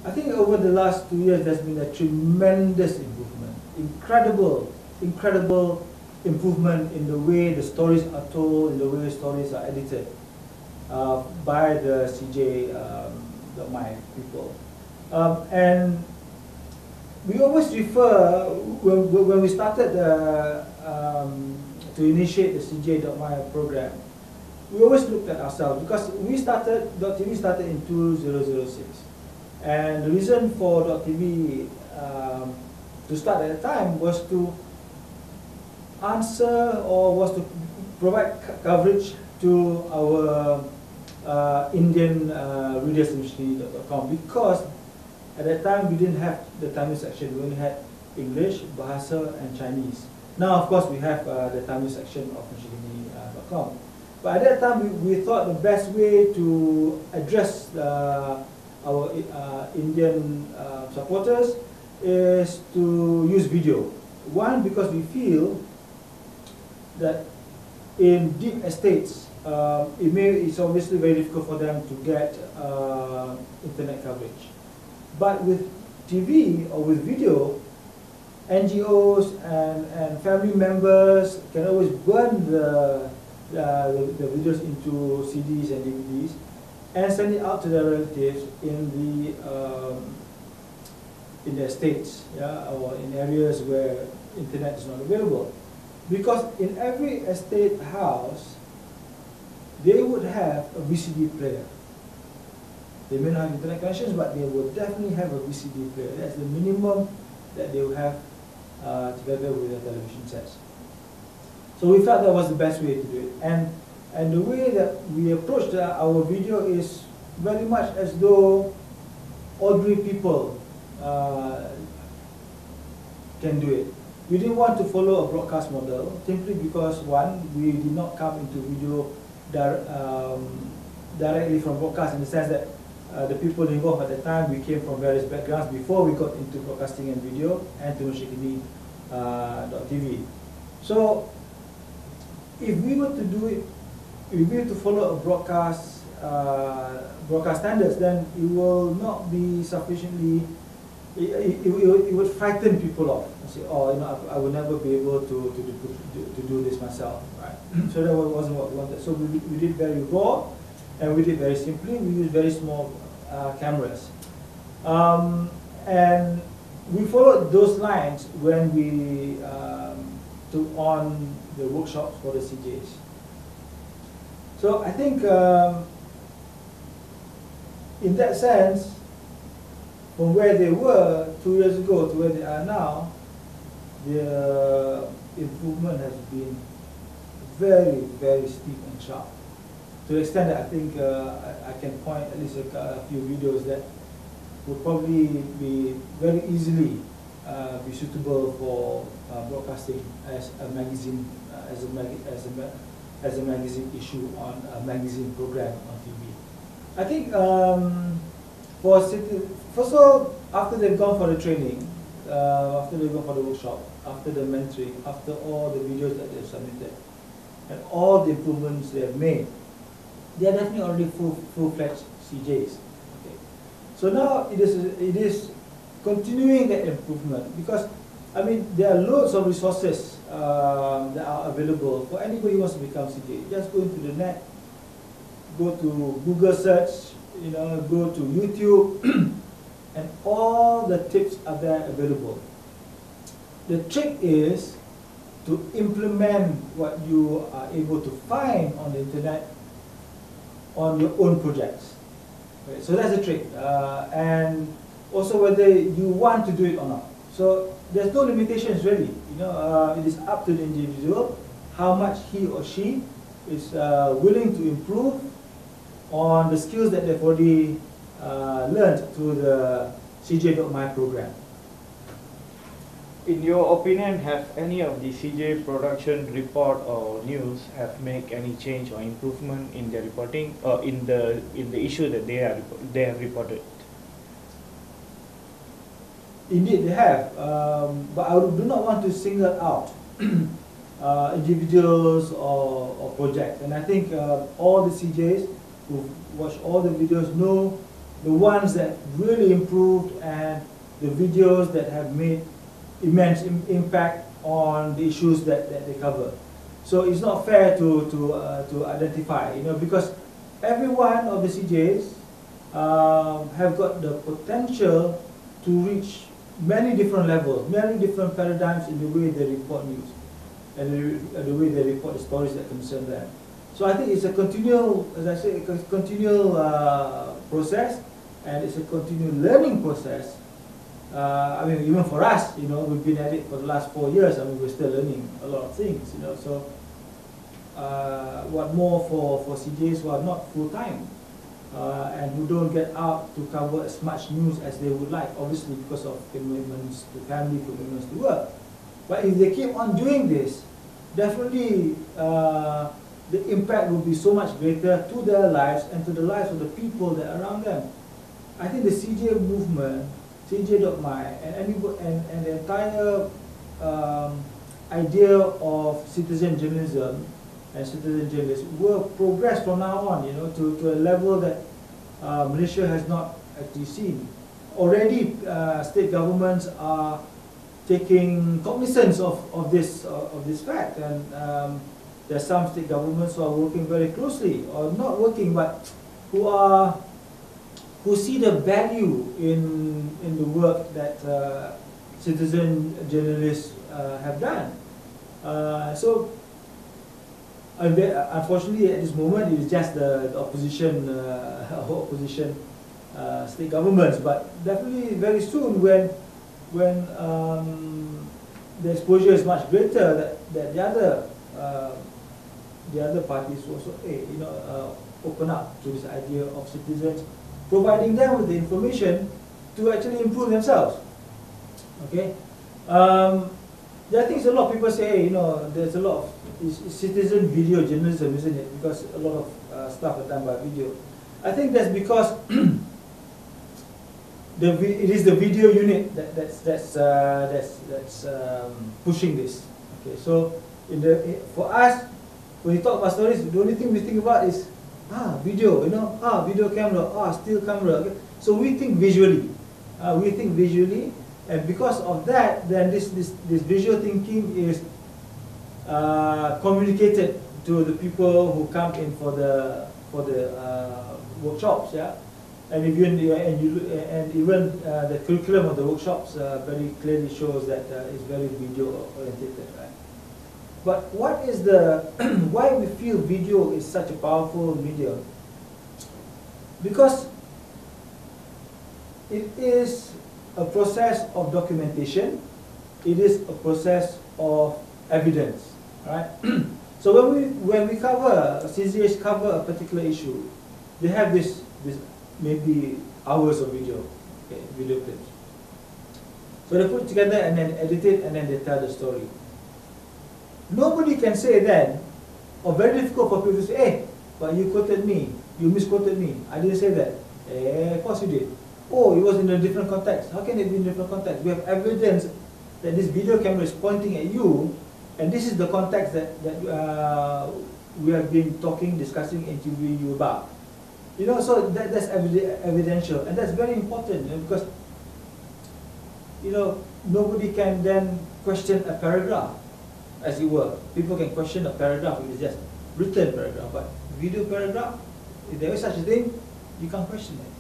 I think over the last 2 years, there's been a tremendous improvement, incredible improvement in the way the stories are told, in the way stories are edited by the CJ.MY people. And we always refer, when we started to initiate the CJ.MY program, we always looked at ourselves, because .TV started in 2006. And the reason for .TV to start at the time was to answer, or was to provide coverage to our Indian readers in Mishkini.com, because at that time we didn't have the Tamil section. We only had English, Bahasa and Chinese. Now of course we have the Tamil section of Mishkini.com. But at that time we thought the best way to address our Indian supporters is to use video. One, because we feel that in deep estates, it's obviously very difficult for them to get internet coverage. But with TV or with video, NGOs and family members can always burn the videos into CDs and DVDs and send it out to their relatives in the estates, yeah, or in areas where internet is not available. Because in every estate house, they would have a VCD player. They may not have internet connections, but they will definitely have a VCD player. That's the minimum that they will have together with their television sets. So we felt that was the best way to do it. And the way that we approached our video is very much as though ordinary people can do it. We didn't want to follow a broadcast model, simply because, one, we did not come into video directly from broadcast, in the sense that the people involved at the time, we came from various backgrounds before we got into broadcasting and video and to Mishkini.TV. So if we were to do it, if we were to follow a broadcast standards, then it will not be sufficiently, it would frighten people off and say, oh, you know, I will never be able to do this myself, right? So that wasn't what we wanted. So we did very raw, and we did very simply. We used very small cameras, and we followed those lines when we took on the workshops for the CJs. So I think in that sense, from where they were 2 years ago to where they are now, the improvement has been very, very steep and sharp. To the extent that I think I can point at least a few videos that would probably be very easily be suitable for broadcasting as a magazine, as a magazine issue on a magazine program on TV. I think first of all, after they've gone for the training, after they've gone for the workshop, after the mentoring, after all the videos that they've submitted, and all the improvements they have made, they are definitely already full-fledged CJs. Okay. So now it is continuing that improvement, because I mean there are loads of resources that are available for anybody who wants to become CJ. Just go into the net, go to Google search, you know, go to YouTube, and all the tips are there available. The trick is to implement what you are able to find on the internet on your own projects. Right? So that's the trick, and also whether you want to do it or not. So there's no limitations really. You know, it is up to the individual how much he or she is willing to improve on the skills that they've already learned through the CJ.MY program. In your opinion, have any of the CJ production report or news have made any change or improvement in their reporting or in the issue that they have reported? Indeed, they have, but I do not want to single out individuals or projects. And I think all the CJs who watch all the videos know the ones that really improved, and the videos that have made immense impact on the issues that they cover. So it's not fair to identify, because every one of the CJs have got the potential to reach many different levels, many different paradigms in the way they report news and the way they report the stories that concern them. So I think it's a continual, as I say, a continual process, and it's a continual learning process. I mean, even for us, we've been at it for the last 4 years. I mean, we're still learning a lot of things, So, what more for CJs who are not full time and who don't get out to cover as much news as they would like, obviously because of commitments to family, commitments to work. But if they keep on doing this, definitely the impact will be so much greater to their lives and to the lives of the people that are around them. I think the CJ movement, CJ.MY, and the entire idea of citizen journalism and citizen journalists will progress from now on, to a level that Malaysia has not actually seen. Already, state governments are taking cognizance of this fact, and there are some state governments who are working very closely, or not working, but who see the value in the work that citizen journalists have done. So unfortunately, at this moment, it is just the opposition state governments. But definitely, very soon, when the exposure is much greater, that the other parties also open up to this idea of citizens providing them with the information to actually improve themselves. Okay. There are things a lot of people say, there's a lot of citizen video journalism, isn't it? Because a lot of stuff are done by video. I think that's because it is the video unit that's pushing this. Okay, so for us, when we talk about stories, the only thing we think about is video, video camera, still camera. Okay? So we think visually. And because of that, then this visual thinking is communicated to the people who come in for the workshops, yeah. And even the curriculum of the workshops very clearly shows that it's very video oriented, right? But what is why we feel video is such a powerful medium? Because it is a process of documentation. It is a process of evidence, right? So when we cover, CZH cover a particular issue, they have this maybe hours of video, video clips. So they put it together and then edit it, and then they tell the story. Nobody can say then, or very difficult for people to say, hey, but you quoted me, you misquoted me, I didn't say that. Of course you did. Oh, it was in a different context. How can it be in a different context? We have evidence that this video camera is pointing at you, and this is the context that we have been talking, discussing, interviewing you about. So that's evidential, and that's very important, because nobody can then question a paragraph, as it were. People can question a paragraph if it's just written paragraph, but video paragraph, if there is such a thing, you can't question it.